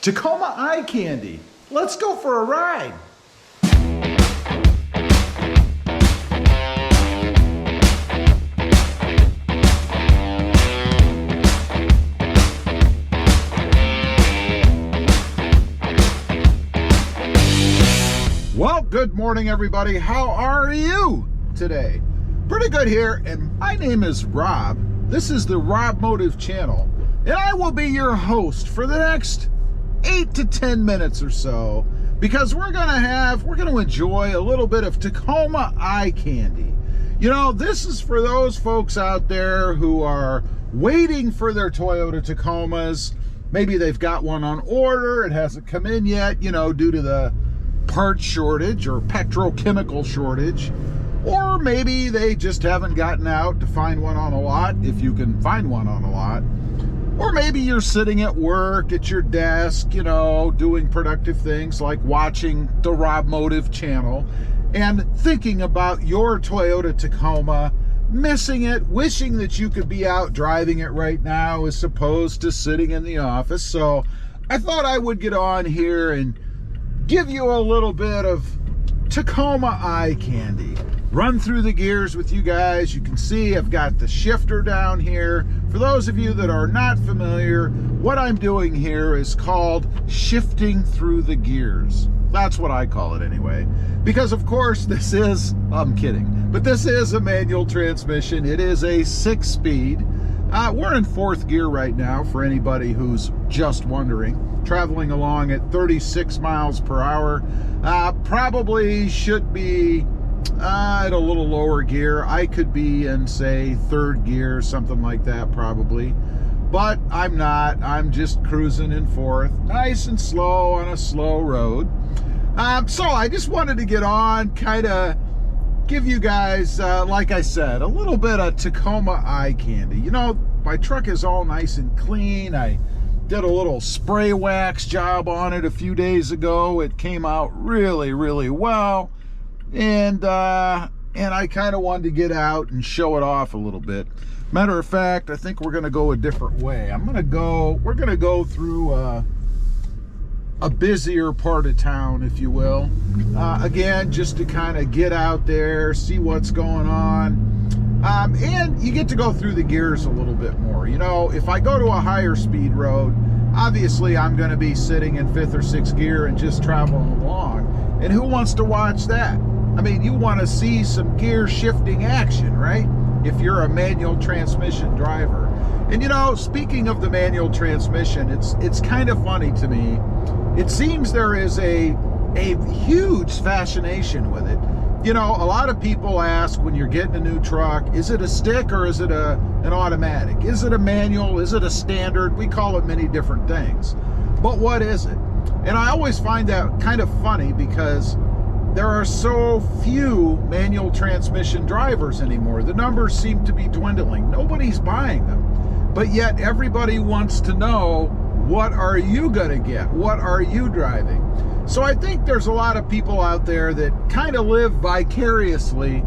Tacoma Eye Candy. Let's go for a ride. Well, good morning, everybody. How are you today? Pretty good here, and my name is Rob. This is the RobMotive channel, and I will be your host for the next 8 to 10 minutes or so, because we're gonna enjoy a little bit of Tacoma Eye Candy. You know, this is for those folks out there who are waiting for their Toyota Tacomas. Maybe they've got one on order, it hasn't come in yet, you know, due to the part shortage or petrochemical shortage, or maybe they just haven't gotten out to find one on a lot, if you can find one on a lot. Or maybe you're sitting at work at your desk, you know, doing productive things like watching the RobMotive channel and thinking about your Toyota Tacoma, missing it, wishing that you could be out driving it right now as opposed to sitting in the office. So I thought I would get on here and give you a little bit of Tacoma Eye Candy. Run through the gears with you guys. You can see I've got the shifter down here. For those of you that are not familiar, what I'm doing here is called shifting through the gears. That's what I call it anyway. Because of course this is, I'm kidding, but this is a manual transmission. It is a 6-speed. We're in 4th gear right now for anybody who's just wondering. Traveling along at 36 miles per hour. Probably should be at a little lower gear. I could be in, say, 3rd gear, something like that probably. But I'm not. I'm just cruising in 4th. Nice and slow on a slow road. So I just wanted to get on, kind of give you guys, like I said, a little bit of Tacoma Eye Candy. You know, my truck is all nice and clean. I did a little spray wax job on it a few days ago. It came out really, really well. And I kind of wanted to get out and show it off a little bit. Matter of fact, I think we're going to go a different way. We're going to go through a busier part of town, if you will. Again, just to kind of get out there, see what's going on. And you get to go through the gears a little bit more. You know, if I go to a higher speed road, obviously I'm going to be sitting in 5th or 6th gear and just traveling along. And who wants to watch that? I mean, you want to see some gear shifting action, right? If you're a manual transmission driver. And you know, speaking of the manual transmission, it's kind of funny to me. It seems there is a huge fascination with it. You know, a lot of people ask when you're getting a new truck, is it a stick or is it an automatic? Is it a manual? Is it a standard? We call it many different things. But what is it? And I always find that kind of funny because there are so few manual transmission drivers anymore. The numbers seem to be dwindling. Nobody's buying them. But yet everybody wants to know, what are you gonna get? What are you driving? So I think there's a lot of people out there that kind of live vicariously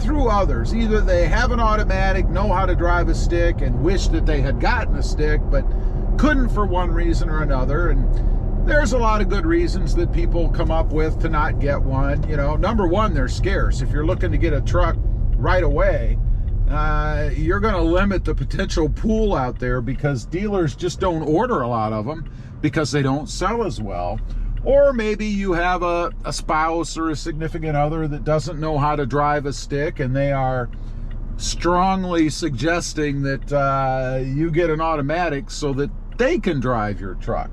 through others. Either they have an automatic, know how to drive a stick, and wish that they had gotten a stick, but couldn't for one reason or another. And there's a lot of good reasons that people come up with to not get one. You know, number one, they're scarce. If you're looking to get a truck right away, you're going to limit the potential pool out there because dealers just don't order a lot of them because they don't sell as well. Or maybe you have a spouse or a significant other that doesn't know how to drive a stick, and they are strongly suggesting that you get an automatic so that they can drive your truck.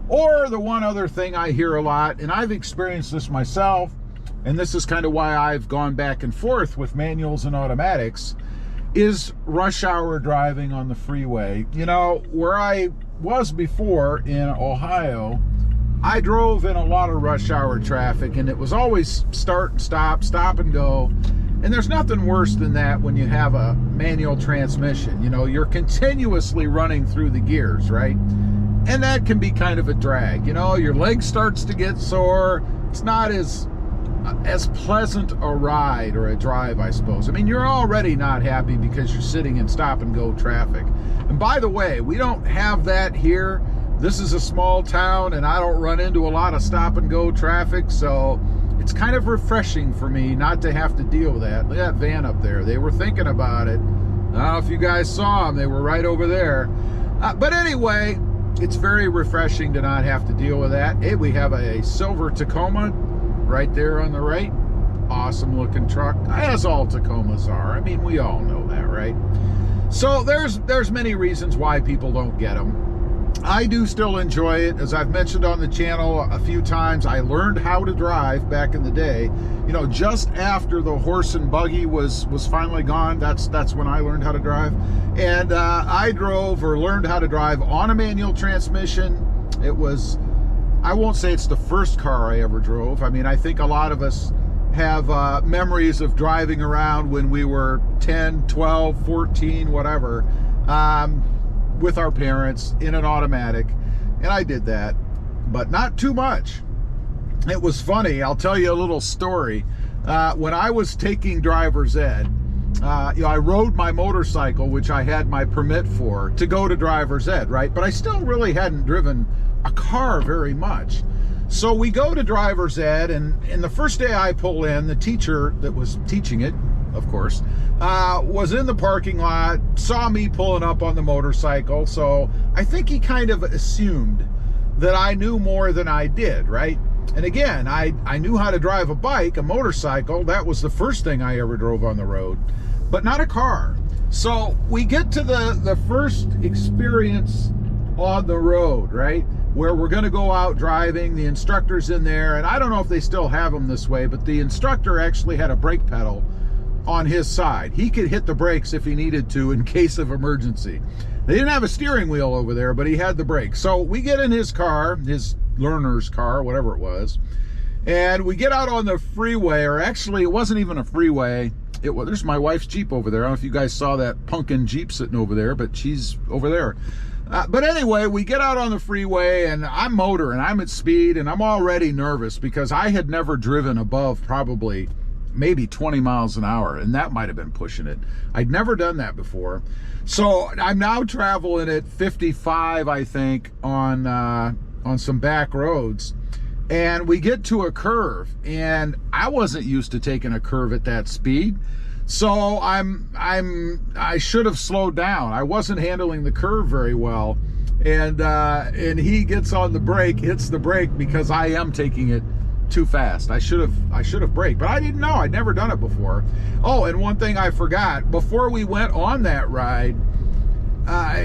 Or the one other thing I hear a lot, and I've experienced this myself, and this is kind of why I've gone back and forth with manuals and automatics, is rush hour driving on the freeway. You know, where I was before in Ohio, I drove in a lot of rush hour traffic, and it was always start and stop and go. And there's nothing worse than that when you have a manual transmission. You know, you're continuously running through the gears, right? And that can be kind of a drag. You know, your leg starts to get sore. It's not as pleasant a ride or a drive, I suppose. I mean, you're already not happy because you're sitting in stop and go traffic. And by the way, we don't have that here. this is a small town and I don't run into a lot of stop and go traffic, so it's kind of refreshing for me not to have to deal with that. Look at that van up there. They were thinking about it. I don't know if you guys saw them. They were right over there. But anyway, it's very refreshing to not have to deal with that. Hey, we have a silver Tacoma right there on the right. Awesome looking truck, as all Tacomas are. I mean, we all know that, right? So there's many reasons why people don't get them. I do still enjoy it. As I've mentioned on the channel a few times, I learned how to drive back in the day. You know, just after the horse and buggy was finally gone, that's when I learned how to drive. And I drove or learned how to drive on a manual transmission. It was, I won't say it's the first car I ever drove. I mean, I think a lot of us have memories of driving around when we were 10, 12, 14, whatever, with our parents in an automatic, and I did that, but not too much. It was funny. I'll tell you a little story. When I was taking driver's ed, you know, I rode my motorcycle, which I had my permit for, to go to driver's ed, right? But I still really hadn't driven a car very much. So we go to driver's ed, and the first day I pull in, the teacher that was teaching it, of course, was in the parking lot, saw me pulling up on the motorcycle. So I think he kind of assumed that I knew more than I did, right? And again, I knew how to drive a bike, a motorcycle. That was the first thing I ever drove on the road, but not a car. So we get to the first experience on the road, right? Where we're gonna go out driving, the instructor's in there, and I don't know if they still have them this way, but the instructor actually had a brake pedal on his side. He could hit the brakes if he needed to in case of emergency. They didn't have a steering wheel over there, but he had the brakes. So we get in his car, his learner's car, whatever it was, and we get out on the freeway, or actually it wasn't even a freeway. There's my wife's Jeep over there. I don't know if you guys saw that pumpkin Jeep sitting over there, but she's over there. But anyway, we get out on the freeway, and I'm motoring, I'm at speed, and I'm already nervous because I had never driven above probably maybe 20 miles an hour, and that might have been pushing it. I'd never done that before. So I'm now traveling at 55, I think, on some back roads, and we get to a curve, and I wasn't used to taking a curve at that speed. So I should have slowed down. I wasn't handling the curve very well, and he gets on the brake, hits the brake because I am taking it too fast. I should have braked, but I didn't know. I'd never done it before. Oh, and one thing I forgot, before we went on that ride,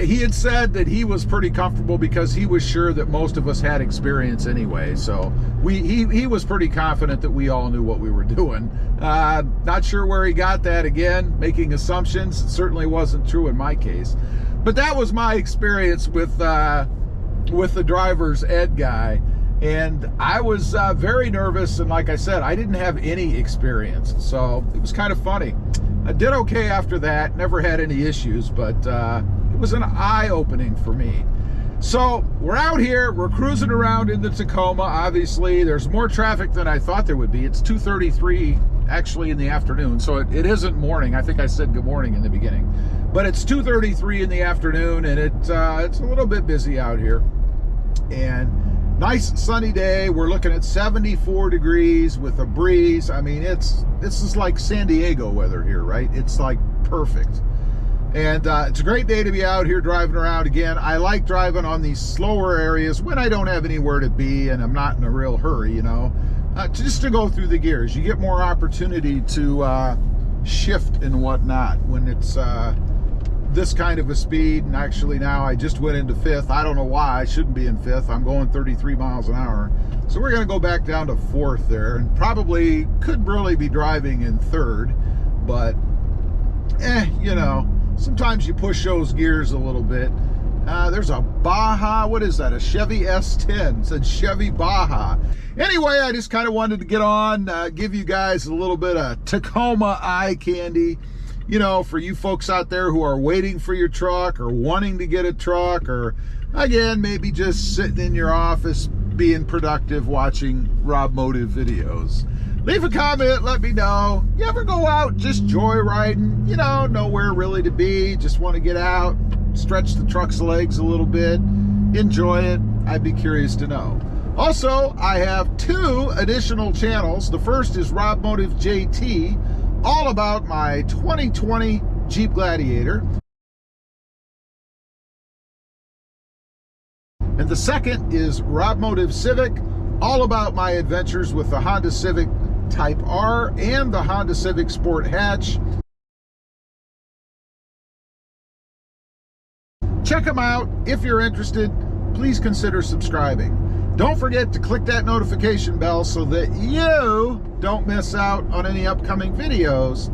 he had said that he was pretty comfortable because he was sure that most of us had experience anyway. So he was pretty confident that we all knew what we were doing. Not sure where he got that, again, making assumptions. It certainly wasn't true in my case. But that was my experience with the driver's ed guy. And I was very nervous, and like I said, I didn't have any experience. So it was kind of funny. I did okay after that, never had any issues, but it was an eye-opening for me. So we're out here, we're cruising around in the Tacoma. Obviously, there's more traffic than I thought there would be. It's 2:33 actually in the afternoon, so it isn't morning. I think I said good morning in the beginning. But it's 2:33 in the afternoon, and it's a little bit busy out here. And nice sunny day. We're looking at 74 degrees with a breeze. I mean, this is like San Diego weather here, right? It's like perfect. And it's a great day to be out here driving around again. I like driving on these slower areas when I don't have anywhere to be and I'm not in a real hurry, you know, just to go through the gears. You get more opportunity to shift and whatnot when it's this kind of a speed. And actually now I just went into fifth. I don't know why I shouldn't be in fifth. I'm going 33 miles an hour. So we're going to go back down to fourth there, and probably could really be driving in third, but you know, sometimes you push those gears a little bit. There's a Baja, what is that? A Chevy S10. It said Chevy Baja. Anyway, I just kind of wanted to get on, give you guys a little bit of Tacoma Eye Candy. You know, for you folks out there who are waiting for your truck or wanting to get a truck, or again, maybe just sitting in your office being productive watching RobMotive videos. Leave a comment, let me know. You ever go out just joyriding, you know, nowhere really to be, just want to get out, stretch the truck's legs a little bit, enjoy it. I'd be curious to know. Also, I have 2 additional channels. The first is RobMotive JT, all about my 2020 Jeep Gladiator. And the second is RobMotive Civic, all about my adventures with the Honda Civic Type R and the Honda Civic Sport Hatch. Check them out. If you're interested, please consider subscribing. Don't forget to click that notification bell so that you don't miss out on any upcoming videos.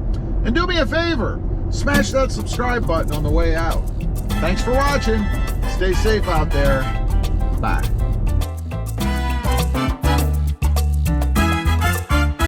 And do me a favor, smash that subscribe button on the way out. Thanks for watching. Stay safe out there. Bye.